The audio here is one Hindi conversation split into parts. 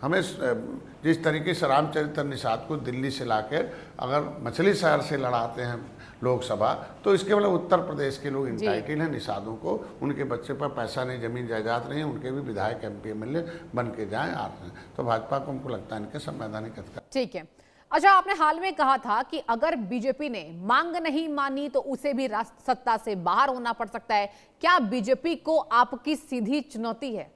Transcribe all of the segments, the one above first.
हमें जिस तरीके से रामचरित्र निषाद को दिल्ली से लाकर अगर मछली शहर से लड़ाते हैं लोकसभा, तो इसके मतलब उत्तर प्रदेश के लोग इंटाइटल हैं निषादों को, उनके बच्चे पर पैसा नहीं, जमीन जायदाद नहीं, उनके भी विधायक MP MLA बन के जाएं आ रहे हैं। तो भाजपा को हमको लगता है इनके संवैधानिक अधिकार। ठीक है। अच्छा, आपने हाल में कहा था कि अगर बीजेपी ने मांग नहीं मानी तो उसे भी सत्ता से बाहर होना पड़ सकता है। क्या बीजेपी को आपकी सीधी चुनौती है?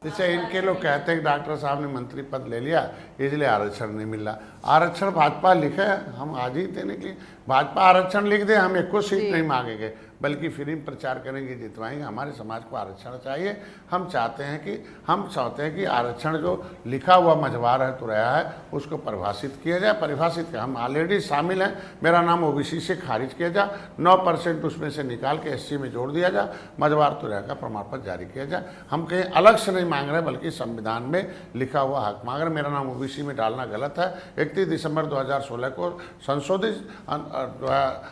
जैसे इनके लोग कहते हैं कि डॉक्टर साहब ने मंत्री पद ले लिया इसलिए आरक्षण नहीं मिल रहा। आरक्षण भाजपा लिखे, हम आज ही देने के लिए भाजपा आरक्षण लिख दे, हम एक को सीट नहीं मांगेंगे, बल्कि फ्री में प्रचार करेंगे, जितवाएंगे। हमारे समाज को आरक्षण चाहिए। हम चाहते हैं कि आरक्षण जो लिखा हुआ मझवार है तो रहा है उसको परिभाषित किया जाए। परिभाषित हम ऑलरेडी शामिल हैं, मेरा नाम OBC से खारिज किया जाए, 9% उसमें से निकाल के SC में जोड़ दिया जाए, मझवार तो का प्रमाण पत्र जारी किया जाए। हम कहीं अलग से नहीं मांग रहे, बल्कि संविधान में लिखा हुआ हक मांग रहे। मेरा नाम OBC में डालना गलत है। 31 दिसंबर 2016 को संशोधित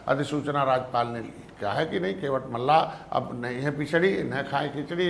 अधिसूचना राज्यपाल ने क्या है कि नहीं, केवट मल्ला अब नहीं है पिछड़ी, न खाए खिचड़ी,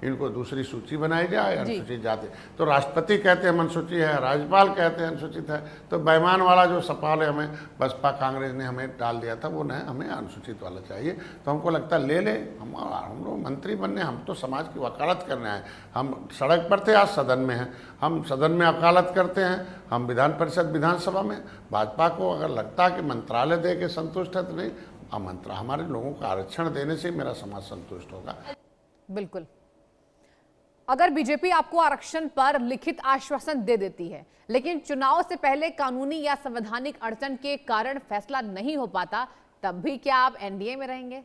इनको दूसरी सूची बनाई जाए, अनुसूचित जाति। तो राष्ट्रपति कहते हैं अनुसूचित है, राज्यपाल कहते हैं अनुसूचित है। तो बेईमान वाला जो सवाल है हमें बसपा कांग्रेस ने हमें डाल दिया था, वो नहीं, हमें अनुसूचित वाला चाहिए। तो हमको लगता है ले हम लोग मंत्री बनने, हम तो समाज की वकालत करने आए। हम सड़क पर थे, आज सदन में हैं, हम सदन में वकालत करते हैं, हम विधान परिषद विधानसभा में। भाजपा को अगर लगता है कि मंत्रालय दे के संतुष्ट है तो नहीं, मंत्रा हमारे लोगों को आरक्षण देने से मेरा समाज संतुष्ट होगा। बिल्कुल। अगर बीजेपी आपको आरक्षण पर लिखित आश्वासन दे देती है, लेकिन चुनाव से पहले कानूनी या संवैधानिक अड़चन के कारण फैसला नहीं हो पाता, तब भी क्या आप NDA में रहेंगे?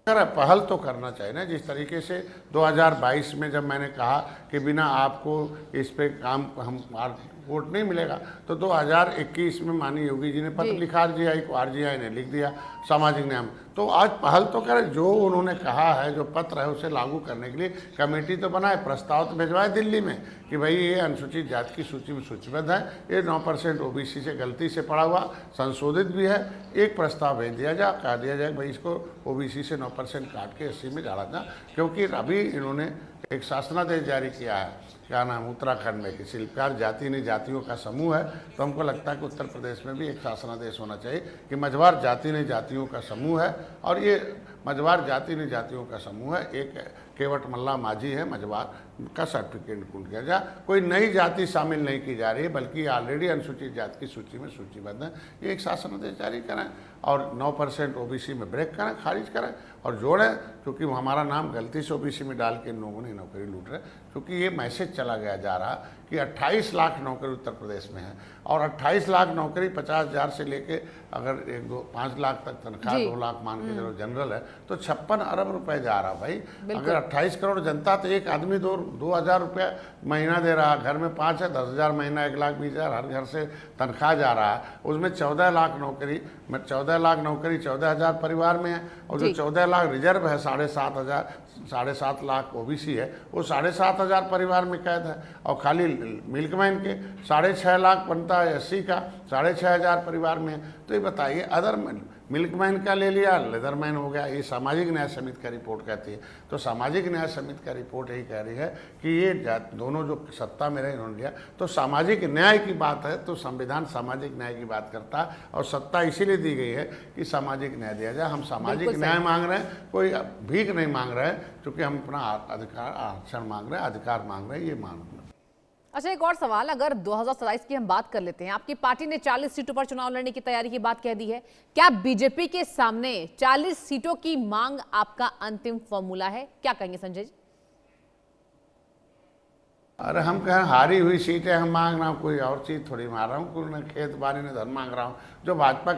पहल तो करना चाहिए ना। जिस तरीके से 2022 में जब मैंने कहा कि बिना आपको इस पे काम हम वोट नहीं मिलेगा, तो 2021 में माननीय योगी जी ने पत्र लिखा RGI को, RGI ने लिख दिया सामाजिक न्याय। तो आज पहल तो करें, जो उन्होंने कहा है, जो पत्र है उसे लागू करने के लिए कमेटी तो बनाए, प्रस्ताव तो भिजवाए दिल्ली में कि भाई ये अनुसूचित जाति की सूची में सूचीबद्ध है, ये 9% OBC से गलती से पड़ा हुआ संशोधित भी है, एक प्रस्ताव भेज दिया जाए, कह दिया जाए भाई इसको OBC से 9% काट के SC में डाला जाए। क्योंकि अभी इन्होंने एक शासनादेश जारी किया है, क्या नाम, उत्तराखंड में, कि शिल्पकार जाति नहीं जातियों का समूह है। तो हमको लगता है कि उत्तर प्रदेश में भी एक शासनादेश होना चाहिए कि मझवार जाति नहीं जातियों का समूह है, और ये मझवार जाति नहीं जातियों का समूह है। एक केवट मल्ला माझी है, मझवार का सर्टिफिकेट किया जाए। कोई नई जाति शामिल नहीं की जा रही है, बल्कि ऑलरेडी अनुसूचित जाति की सूची में सूचीबद्ध है। ये एक शासनादेश जारी करें और 9% OBC में ब्रेक करें, खारिज करें और जोड़ें। क्योंकि हमारा नाम गलती से OBC में डाल के लोगों ने नौकरी लूट रहे। क्योंकि ये मैसेज चला गया जा रहा कि 28 लाख नौकरी उत्तर प्रदेश में है, और 28 लाख नौकरी 50,000 से लेके अगर 5 लाख तक तनख्वाह, 2 लाख मान के चलो जनरल है, तो 56 अरब रुपए जा रहा भाई। अगर 28 करोड़ जनता, तो एक आदमी 2,000 रुपया महीना दे रहा, घर में 5 है, 10,000 महीना, 1,20,000 हर घर से तनख्वाह जा रहा है। उसमें 14 लाख नौकरी, 14,000 परिवार में है, और जो 14 लाख रिजर्व है, 7.5 लाख OBC है, वो 7.5 परिवार में कैद है। और खाली मिल्कमैन के 6.5 लाख बनता है SC का, 6,500 परिवार में। तो ये बताइए, अदर मिल्कमैन का ले लिया, लेदरमैन हो गया। ये सामाजिक न्याय समिति का रिपोर्ट कहती है। तो सामाजिक न्याय समिति का रिपोर्ट यही कह रही है कि ये दोनों जो सत्ता में रहे इन्होंने लिया, तो सामाजिक न्याय की बात है, तो संविधान सामाजिक न्याय की बात करता है, और सत्ता इसीलिए दी गई है कि सामाजिक न्याय दिया जाए। हम सामाजिक न्याय मांग रहे हैं, कोई भीख नहीं मांग रहे हैं, क्योंकि हम अपना अधिकार, आरक्षण मांग रहे हैं, अधिकार मांग रहे हैं, ये मांग रहे हैं। अच्छा, एक और सवाल, अगर 2027 की हम बात कर लेते हैं, आपकी पार्टी ने 40 सीटों पर चुनाव लड़ने की तैयारी की बात कह दी है। क्या बीजेपी के सामने 40 सीटों की मांग आपका अंतिम फॉर्मूला है? क्या कहेंगे संजय जी? अरे हम कहें हारी हुई सीटें हम मांग रहा हूँ, कोई और चीज थोड़ी मांग रहा हूँ, कोई खेत बाड़ी में धन मांग रहा हूँ। जो भाजपा